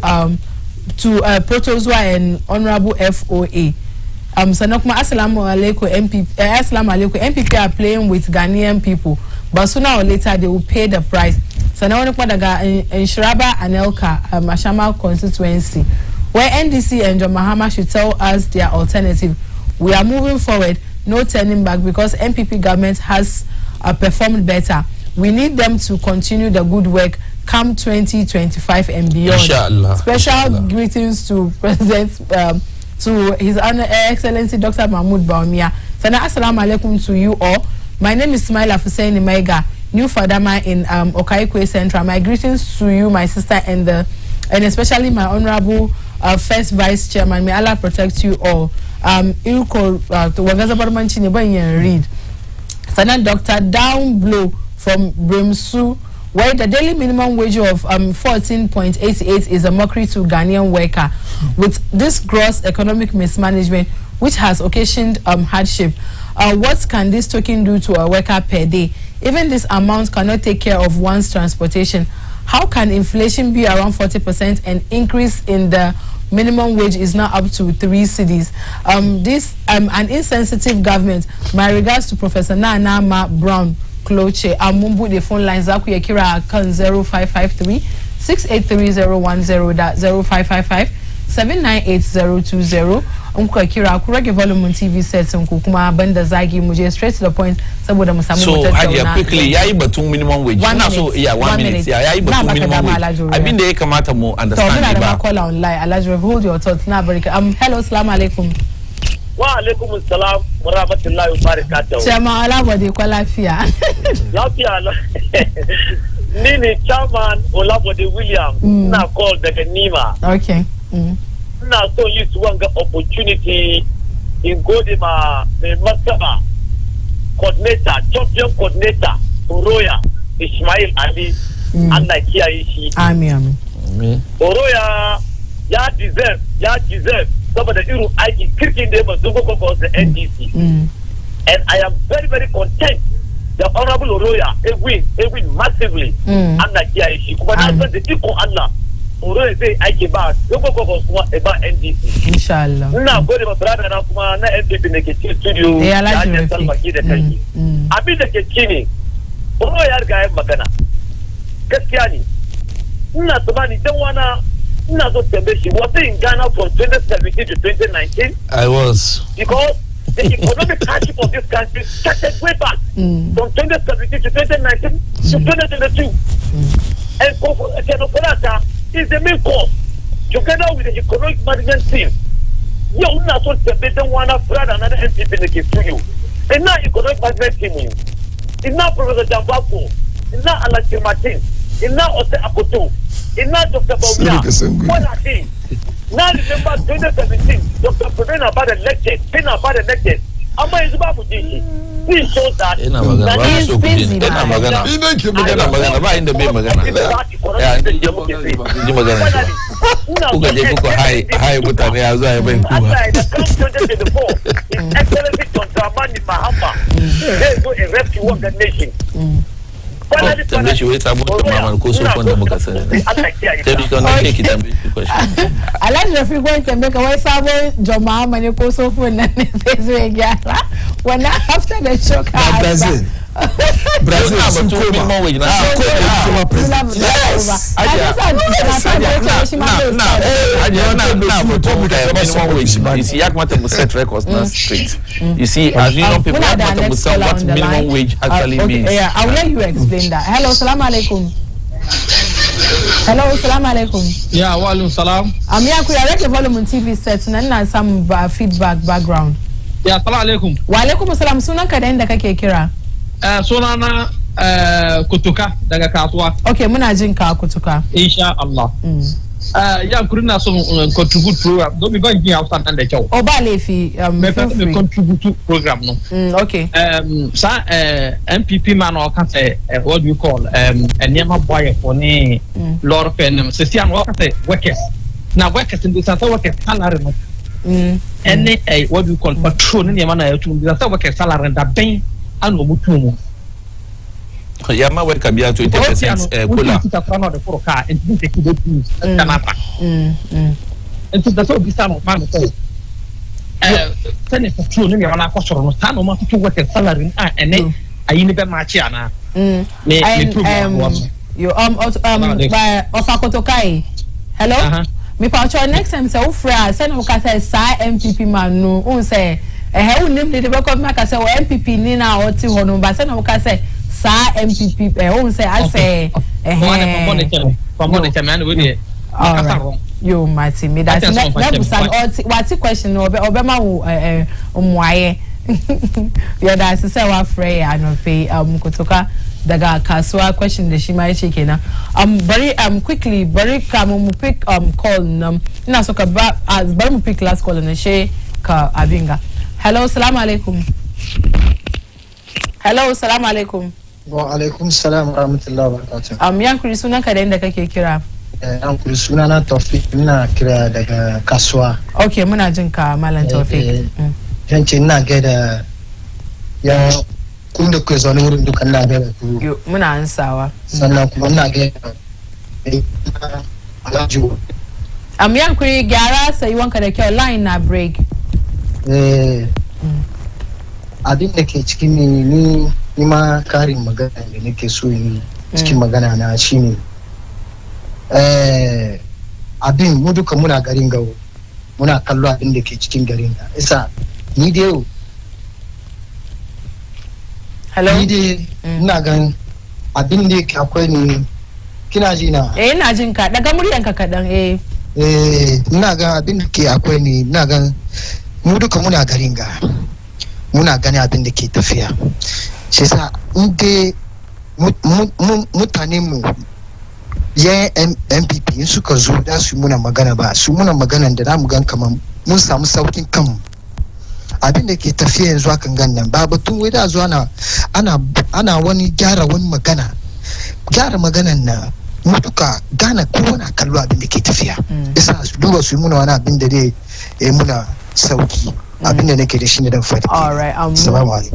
Protozwa and Honorable FOA. Sanokma Assalamu alaikum MPP are playing with Ghanaian people, but sooner or later they will pay the price. Sanokma daga in Shiraba and Elka Mashama constituency, where NDC and John Mahama should tell us their alternative. We are moving forward, no turning back, because MPP government has performed better. We need them to continue the good work come 2025 and beyond. Inshallah. Special greetings to President, to His Honor Excellency Dr. Mahmoud Baumia. Sana assalamu alaikum to you all. My name is Smaila Hussein Maiga, new Fadama in Okaikwe Central. My greetings to you, my sister, and especially my honorable first vice chairman. May Allah protect you all. Read. Sana Dr. Down Blow from Brimsu, where the daily minimum wage of 14.88 is a mockery to Ghanaian worker. With this gross economic mismanagement, which has occasioned hardship, what can this token do to a worker per day? Even this amount cannot take care of one's transportation. How can inflation be around 40% and increase in the minimum wage is now up to 3 cities? This an insensitive government. My regards to Professor Nana Brown Cloche. Mumbu the phone lines up here. Kira 0553 683 010 798 Unko Kira Kurege volume TV sets Nkukuma Banda Zagi Muje straight to the point. So Adia quickly, Yaiba minimum wage. 1 minute. So yeah, 1 minute. Yeah, Yaiba minimum wage. I've been there Kamata mo understand. So call online. Alajwe, hold your thoughts now. Hello, salaam alaikum. Wa alaikum assalam wa rahmatullahi wa barakatuh. Chama ala bodi kwa lafia. Lafia. Nini chairman Olabode William na call the Nima. Okay. Na so use one opportunity in Godima Masaba coordinator, champion coordinator Oroya Ismail Ali and Nakia Ishi. Amen. Oroya ya deserve some of the Iru Aiki kicking them as the NDC. And I am very, very content. The Honorable Oroya, a win massively. And Nakia Ishi. But I said the equal Allah. oro zai aiki ba dogo gogo kuma ba NDC inshallah ina gode ma brother na kuma na MPP ne ke cikin studio ya laji salmaki da kai abin da ke cini oro ya riga ya magana gaskiya ne ina tsamani dan wana ina so tambaye shi was in Ghana from 2017 to 2019 I was because the economic hardship of this country started way back from 2017 to 2019 to 2022 and Kofola is the main cause together with the economic management team. You not so they don't want to brother another MPP in the case to you. It's not economic management team. It's not Professor Jambako. It's not Alaji Martin. It's not Ose Akoto. It's not Dr. Bawumia. What are they? Now remember 2017, Dr. Provena about elected, Pena about elected. Amma is about Fuji. This shows that he's busy. Magana ba inda bai magana. Ya ji magana. Kuka je kuka hai mutane ya zo ya bai kuma. His Excellency John Dramani Mahama. They go a rescue one the nation. Tambaye shi wai sabon mama ko sofon da muka sani. Sai duka na ke ki tambaye shi question. Alhaji Rafi gwan tambaye ka wai sabon John Mahama ne ko sofon nan ne sai zo ya gyara. Wannan after the show ka Brazil sun koma minimum wage na kuma president yes minimum wage. You see, ya kamata mu set records na straight. You see, as you know, people want to understand what minimum wage actually means. Yeah, I will let you explain that. Hello, salam alaikum. Hello, salam alaikum. Yeah, wa alaikum salam. Ya ku ya rage volume TV set nan na some feedback background. Yeah, salam alaikum. Wa alaikum salam, sunan ka da inda kake kira? Sunana Kutuka daga kasuwa. Okay, muna jin ka Kutuka. Insha Allah. Ya kuri na son contribute program. Don mi ban jin Hausa nan da kyau. O ba laifi me contribute program no. Okay. Sa MPP man o kan say what do you call enema boy for ni lord pen se si an o kan say workers. Na workers in the sense workers salary no. Any what do you call patrol ni ma na ya tu the sense workers salary da ben anu mutumu. Ya ma work kabia 20% kola. Kita prano de for car and think they could use Canada. And so that's what we stand on man say. Send for true ni wana ko soro no stand on to work salary and then ayi ni be match ana. Me program. You by Osakotokai. Hello? Me pa next time say ufra send o ka say sa MPP man no un say u nim de be come ka say o MPP ni na o ti ho no ba send o ka say sa MPP un say I say you Martin me that's what question no be ma wo omuaye ya da say wa frey anofe Kutoka daga kasuwa question da shi ma yace kenan bari quickly bari kamu mu pick call nam ina so ka bari mu pick last call na she ka abinga. Hello, salam alaikum. Hello, salam alaikum. Wa alaikum salam wa rahmatullahi wa barakatuh. Yankuri sunan ka da inda kake kira? Yankuri sunana Tawfik, ina kira daga kasuwa. Okay, muna jin ka Malam Tawfik. Yance ina gaida ya kun da ku zaune wurin dukan na gaida ku. Muna ansawa. Sannan kuma ina gaida Alhaji. Yankuri gyara sai wanka da kyau line na break. Abin da ke cikin ni ma karin magana da nake so yi cikin magana na shine abin mu duka muna garin gawo muna kallo abin da ke cikin garin ga isa ni dai hello ni dai ina gan abin da ke akwai ni kina ji na ina jin ka daga muryanka kadan ina gan abin da ke akwai ni ina gan mu duka muna garin ga muna gani abin da ke tafiya shi sa inda mutane mu ya MPP in suka zo da su muna magana ba su muna magana da zamu gan kaman mun samu saukin kanmu abin da ke tafiya yanzu akan gan nan ba batun wai da zo ana wani gyara wani magana maganan na mu duka gana kowa na kallo abin da ke tafiya isa su duba su muna wani abin da dai muna sauki abinda nake da shi ne dan fadi. All right. Wa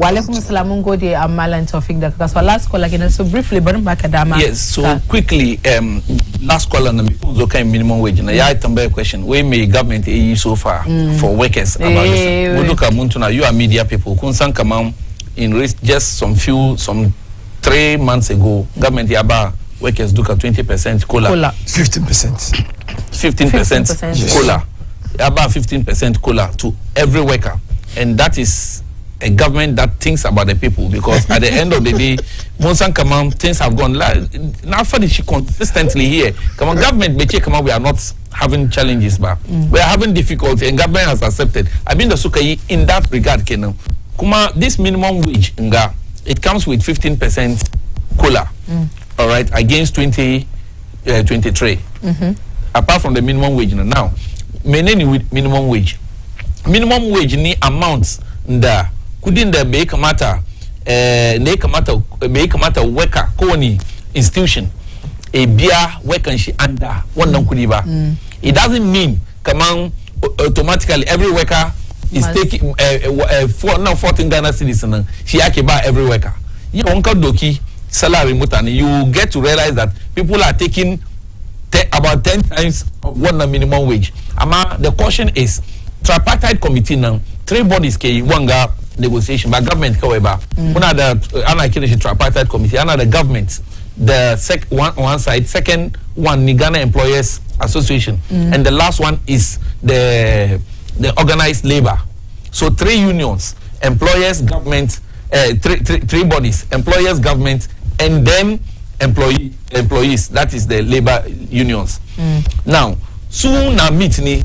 alaikum assalam, mun gode Malam Tawfiq da kasuwa. Last call again, so briefly barin baka dama. Yes, so quickly last call on the kind minimum wage na ya tambaya question we may government so far for workers about this. Muduka Muntuna, you are media people kun san kaman in just some 3 months ago government yaba workers duka 20% cola 15% cola about 15% cola to every worker, and that is a government that thinks about the people, because at the end of the day Monsan Kamam things have gone now for the consistently here. Come on, government we are not having challenges, but we are having difficulty, and government has accepted. I mean the Sukai in that regard Kenan. Kuma this minimum wage it comes with 15% cola. All right, against 2023. Apart from the minimum wage now. Meneni with minimum wage ni amounts nda kudin da bai kamata worker ko ni institution e biya worker shi anda wannan kudi ba. It doesn't mean kaman automatically every worker is taking 14 Ghana cedis nan shi ake ba every worker. You wonka doki salary mutane, you get to realize that people are taking about 10 times of what the minimum wage. Ama the caution is tripartite committee now 3 bodies ke wanga negotiation by government however one of the tripartite committee, another government, the one side, second one Ghana Employers Association, and the last one is the organized labor. So 3 unions, employers, government, 3 bodies, employers, government, and then employees, that is the labor unions. Now soon na meet ni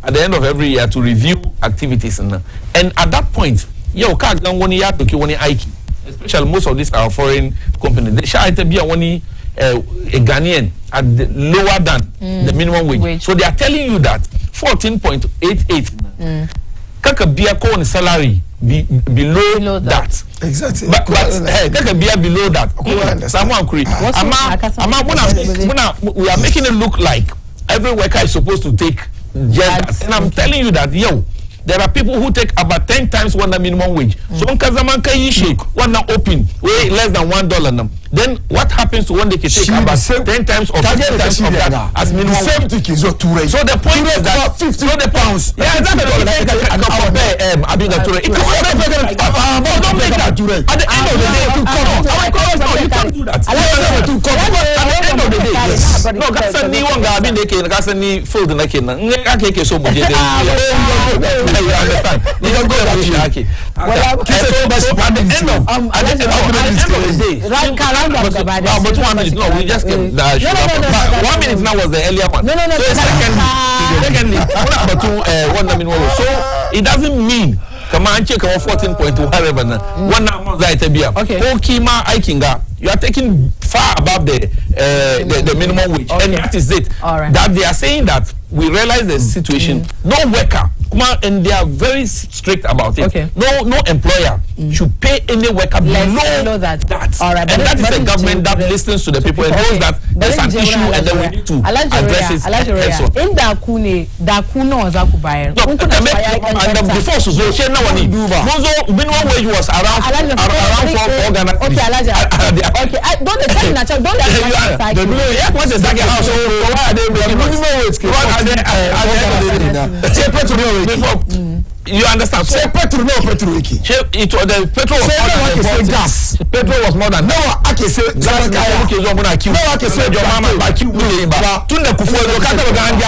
at the end of every year to review activities, and at that point especially most of these are foreign companies, they shall be a Ghanaian at the lower than the minimum wage. So they are telling you that 14.88 kaka bia ko salary below that. Exactly. But kaka bia below that. Someone create. We are making it look like every worker is supposed to take just that. And I'm telling you that there are people who take about 10 times what the minimum wage. So on Kazaman Kayi shake, one now open, way less than $1. Then what happens to when they can take about 10 times or 15 times of that as minimum wage? So the point is that 50 pounds. Yeah, that's the don't make that. Don't make that. At the end of the day, you can't do that. At the end of the day, no, that's a new one. I've been taking. That's a new food. I can't so much. You understand? You don't go to the at the end of the day, but 1 minute, no, we just came. 1 minute now was the earlier one. Secondly, so it doesn't mean come on check our 14.2 whatever one now you are taking far above the minimum wage, and that is it. That they are saying that we realize the situation. No worker, and they are very strict about it. No employer should pay any worker below that. And that is a government that listens to the people and knows that there's an issue and then we need to address it. In Dakuno Zakubayan. And before so minimum wage was around 4 Ghana. Okay, don't say natural. Don't let you understand? So petrol no petrol wiki. It was the petrol was more than gas. Petrol was more than no. I can say gas. I can say your mama by Q. Tunda kufuwa lokata baganja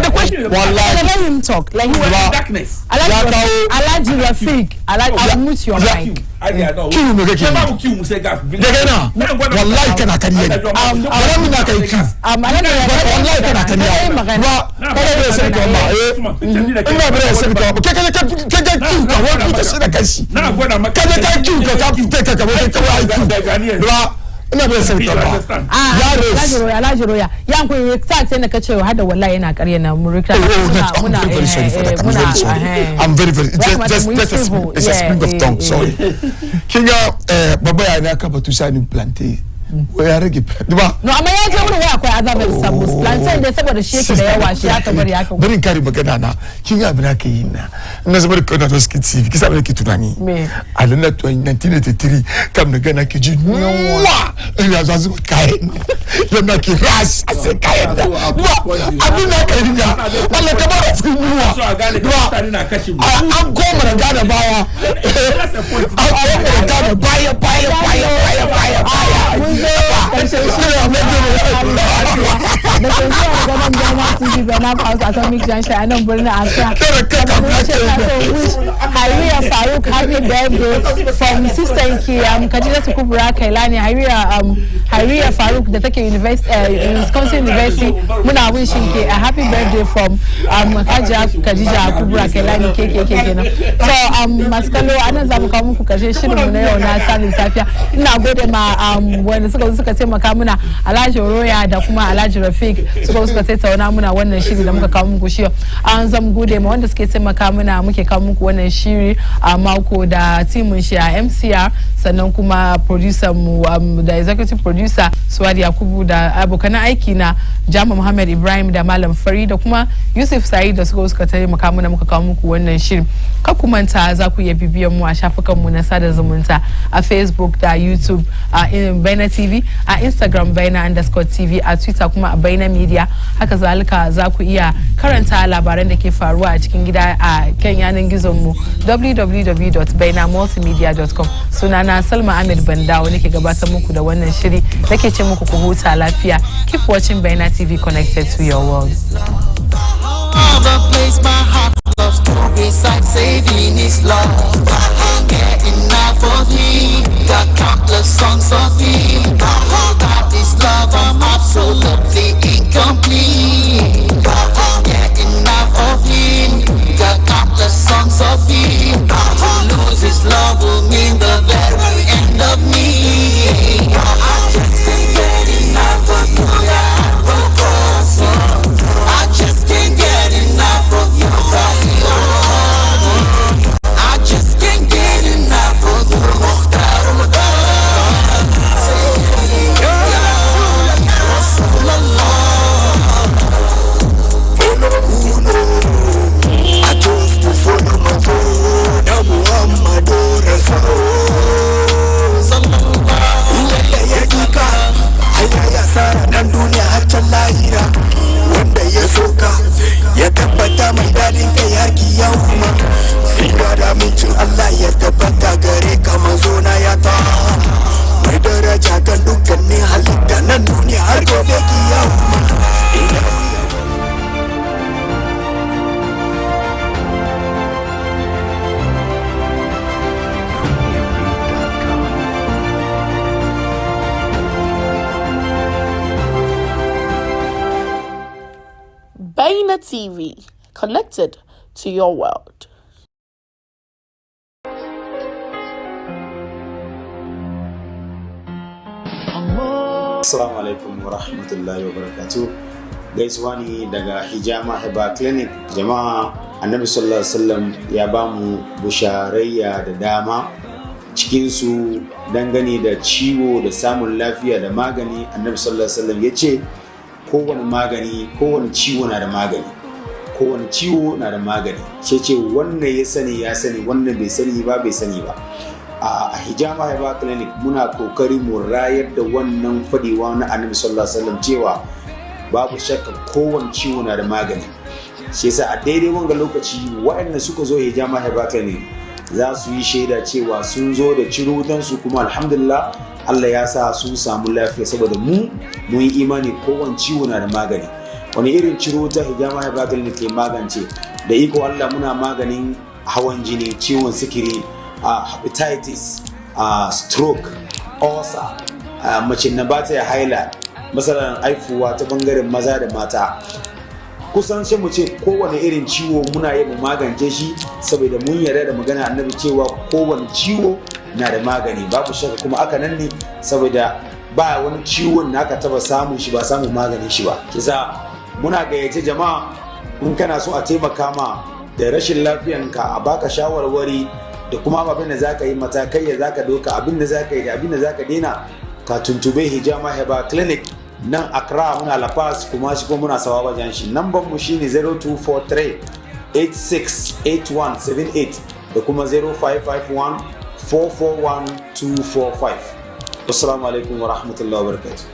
the question is let him talk. Like he was in darkness. Alaji Rafik. I'll mute your mic. Kill me again. Kill me say gas. Wallahi kana kaniye. Wallahi kana kaniye. I'm very just a spring of tongue, sorry. Kinga baba ya na kaba tu sani planté ya rage ba no amma ya je wurin waya akwai other vegetables plantain dai saboda shi yake da yawa shi aka bari haka barin kare magana na kin ga abin aka yi na zama da kana to skit TV kisa abin ke tunani a lalla 1983 kam da gana ki ji wa ina za su kai yana ki ras sai kai da abin da kai riga Allah ka ba su ruwa so a gane ka na kashi mu an goma da gada baya da baya Atomic Junction a nan birnin Accra. Hariya Faruk happy birthday from sister ki Khadija Kubura Kailani. Hariya Faruk da take Wisconsin University muna wishing ki a happy birthday from Khadija Kubura Kailani kenan. So masu kallo anan za mu kawo muku karshe shirin mu na yau na Tsarin Safiya. Ina gode ma wanda suka taimaka muna Alhaji Roya da kuma Alhaji Rafiq suka tattauna muna wannan shiri da muka kawo muku shi. An zam gode ma wanda suke taimaka muna muke kawo muku wannan shiri a mako da timin shi a MCR sannan kuma producer mu da executive producer Suwadi Yakubu da abokan aiki na Jama Muhammad Ibrahim da Malam Fari da kuma Yusuf Said da suka taimaka muna muka kawo muku wannan shiri. Ka ku manta za ku iya bibiyan mu a shafukan mu na sada zumunta a Facebook da YouTube a Baina TV a Instagram Baina_TV a Twitter kuma a Baina Media. Haka zalika za ku iya karanta labaran da ke faruwa a cikin gida a kan yanar gizon mu www.bainamultimedia.com. Sunana Salma Ahmed Bandawo nake gabatar muku da wannan shiri nake ce muku ku huta lafiya. Keep watching Baina TV, connected to your world. Loves to recite, saving his love. I can't get enough of him. Got countless songs of him. Without his love, I'm absolutely incomplete. I can't get enough of him. Got countless songs of him. To lose his love will mean the very end of me. I just can't get enough of you. I just can't get enough of you. I just can't get enough of you. I chose to follow my phone. Ya Muhammadu ya sara nan duniya har can lahira. Wanda ya soka ya tabbata mai dadin kai har kiyama. Sina da mincin Allah ya tabbata gare ka manzo na ya ta. Mai daraja kan dukkanin halitta nan duniya har gobe kiyama. Baina TV, connected to your world. Assalamu alaikum wa rahmatullahi wa barakatuh. Gaisuwa ne daga Hijama Heba Clinic. Jama'a, Annabi sallallahu alaihi wasallam ya bamu busharayya da dama cikinsu dangane da ciwo da samun lafiya da magani. Annabi sallallahu alaihi wasallam ya ce kowane magani, kowane ciwo na da magani, kowane ciwo na da magani. Ce wannan ya sani, wannan bai sani ba bai sani ba. A Hijama Heba Clinic muna kokari mu rayar da wannan fadiwa na Annabi sallallahu alaihi wasallam cewa babu shakka kowane ciwo na da magani. Shi yasa a daidai wanga lokaci waɗanda suka zo Hijama Heba Clinic za su yi shaida cewa sun zo da cirutansu kuma alhamdulillah Allah ya sa sun samu lafiya saboda mun yi imani kowane ciwo na da magani. Wani irin ciruta Hijama Heba Clinic ke magance? Da iko Allah muna maganin hawan jini, ciwon sikiri, hepatitis, stroke, ulcer, mace na ba ta ya haila, matsalar haifuwa ta bangaren maza da mata. Kusan sai mu ce kowane irin ciwo muna yi mu magance shi saboda mun yarda da magana Annabi cewa kowane ciwo na da magani. Babu shakka kuma aka nan ne saboda ba wani ciwon da aka taba samun shi ba samun maganin shi ba. Kisa muna gayyace jama'a, in kana so a taimaka ma da rashin lafiyanka, a baka shawarwari da kuma abin da zaka yi, matakai da zaka doka, abin da zaka yi da abin da zaka daina, ka tuntube Hijama Heba Clinic nan Accra muna La Paz kuma shi kuma muna Sawaba Junction. Number mu shine 0243 868178 da kuma 0551 441 245. Assalamu alaikum wa rahmatullahi wa barakatuh.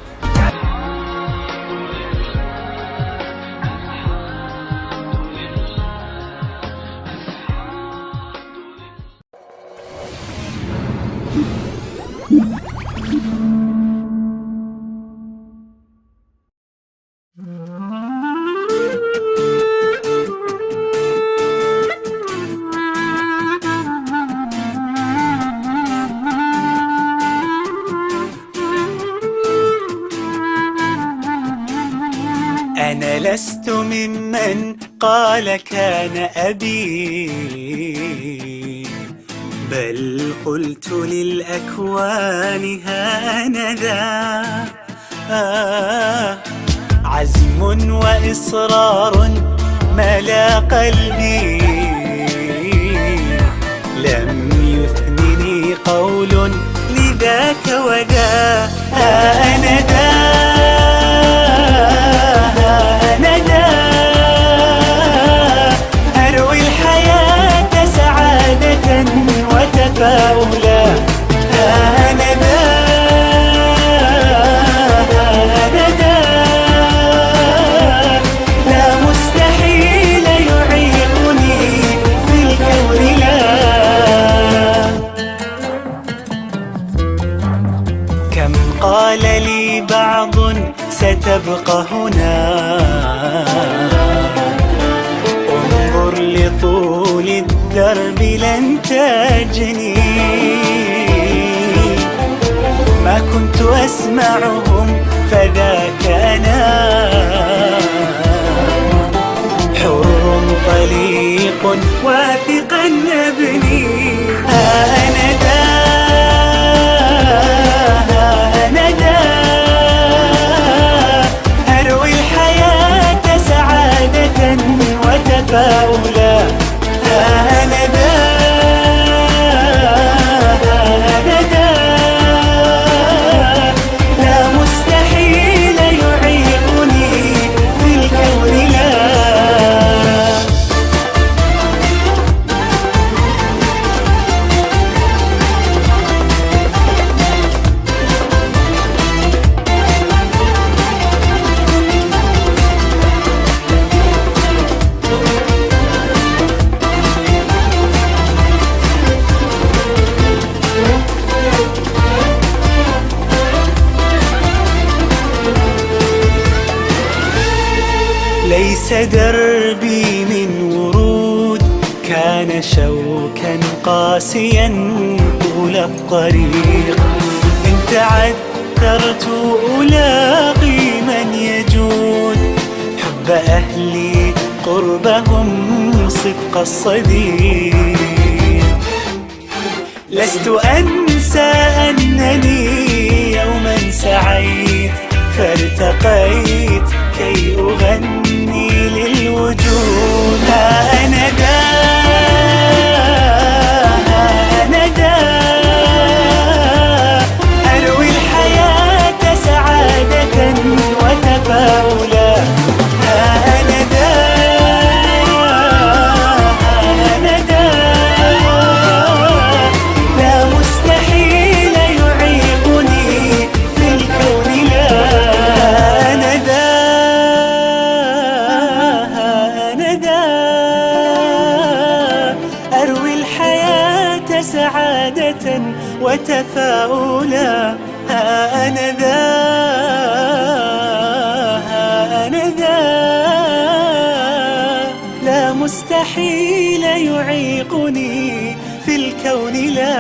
أنا لست ممن قال كان أبي، بل قلت للأكوان هانذا عزم وإصرار ملا قلبي، لم يثنني قول لذاك وذا أنا ذا أروي الحياة سعادة وتفاؤلا أنا ذا لا مستحيل يعيقني في الكون لا. كم قال لي بعض ستبقى هنا، انظر لطول الدرب لن تجني، ما كنت أسمعهم فذاك أنا حر طليق واثقا أبني أنا ذا أنا ذا أروي الحياة سعادة وتفاؤلا أنا ذا أنا ذا لا مستحيل يعيقني في الكون لا. ليس دربي من ورود، كان شوكا قاسيا طول الطريق، إن تعثرت ألاقي من يجود، حب أهلي قربهم صدق الصديق. لست أنسى أنني يوما سعيت فارتقيت كي أغني للوجود أنا ذا أنا ذا أروي الحياة سعادة وتفاؤلا أنا ذا أنا ذا لا مستحيل يعيقني في الكون لا. أنا ذا أنا ذا أروي الحياة سعادة وتفاؤلا أنا ذا أنا ذا لا مستحيل يعيقني في الكون لا.